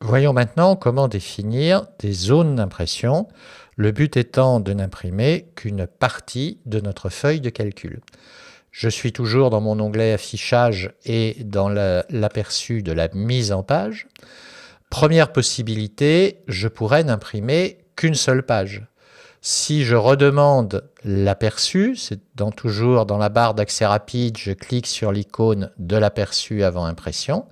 Voyons maintenant comment définir des zones d'impression, le but étant de n'imprimer qu'une partie de notre feuille de calcul. Je suis toujours dans mon onglet affichage et dans l'aperçu de la mise en page. Première possibilité, je pourrais n'imprimer qu'une seule page. Si je redemande l'aperçu, c'est toujours dans la barre d'accès rapide, je clique sur l'icône de l'aperçu avant impression.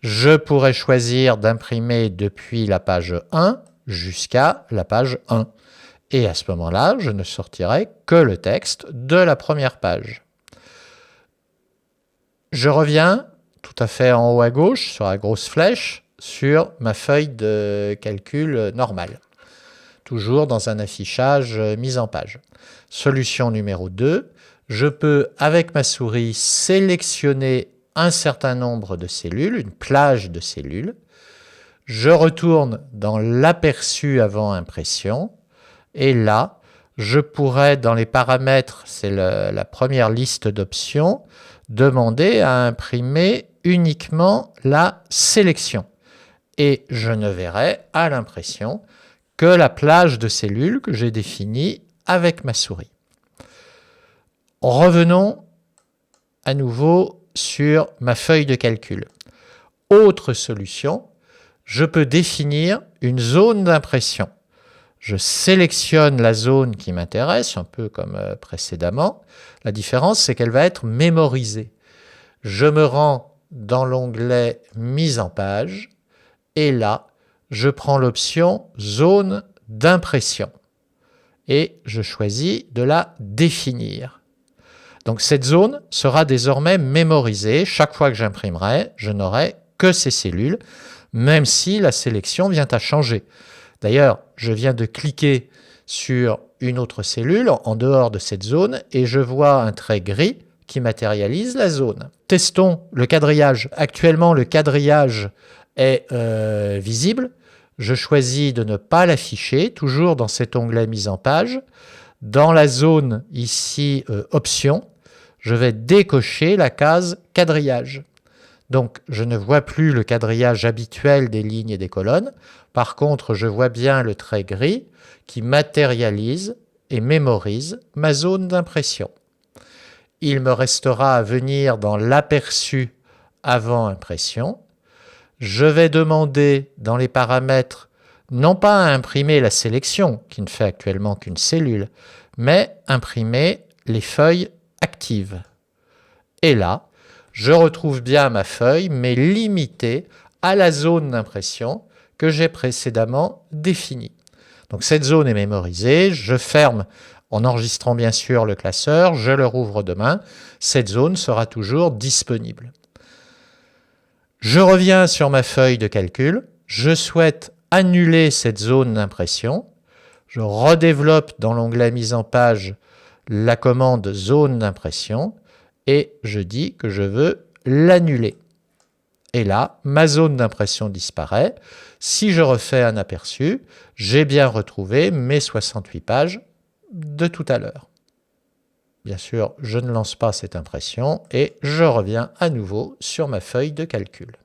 Je pourrais choisir d'imprimer depuis la page 1 jusqu'à la page 1. Et à ce moment-là, je ne sortirai que le texte de la première page. Je reviens tout à fait en haut à gauche, sur la grosse flèche, sur ma feuille de calcul normale. Toujours dans un affichage mise en page. Solution numéro 2, je peux, avec ma souris, sélectionner un certain nombre de cellules, une plage de cellules. Je retourne dans l'aperçu avant impression, et là, je pourrais, dans les paramètres, c'est la première liste d'options, demander à imprimer uniquement la sélection. Et je ne verrai à l'impression que la plage de cellules que j'ai définie avec ma souris. Revenons à nouveau sur ma feuille de calcul. Autre solution, je peux définir une zone d'impression. Je sélectionne la zone qui m'intéresse, un peu comme précédemment. La différence, c'est qu'elle va être mémorisée. Je me rends dans l'onglet « Mise en page » et là, je prends l'option « Zone d'impression » et je choisis de la définir. Donc cette zone sera désormais mémorisée. Chaque fois que j'imprimerai, je n'aurai que ces cellules, même si la sélection vient à changer. D'ailleurs, je viens de cliquer sur une autre cellule en dehors de cette zone et je vois un trait gris qui matérialise la zone. Testons le quadrillage. Actuellement, le quadrillage est visible. Je choisis de ne pas l'afficher, toujours dans cet onglet mise en page. Dans la zone ici options, je vais décocher la case quadrillage. Donc, je ne vois plus le quadrillage habituel des lignes et des colonnes. Par contre, je vois bien le trait gris qui matérialise et mémorise ma zone d'impression. Il me restera à venir dans l'aperçu avant impression. Je vais demander dans les paramètres non pas à imprimer la sélection, qui ne fait actuellement qu'une cellule, mais imprimer les feuilles actives. Et là, je retrouve bien ma feuille, mais limitée à la zone d'impression que j'ai précédemment définie. Donc cette zone est mémorisée, je ferme en enregistrant bien sûr le classeur, je le rouvre demain, cette zone sera toujours disponible. Je reviens sur ma feuille de calcul, je souhaite annuler cette zone d'impression, je redéveloppe dans l'onglet mise en page la commande zone d'impression et je dis que je veux l'annuler. Et là, ma zone d'impression disparaît. Si je refais un aperçu, j'ai bien retrouvé mes 68 pages de tout à l'heure. Bien sûr, je ne lance pas cette impression et je reviens à nouveau sur ma feuille de calcul.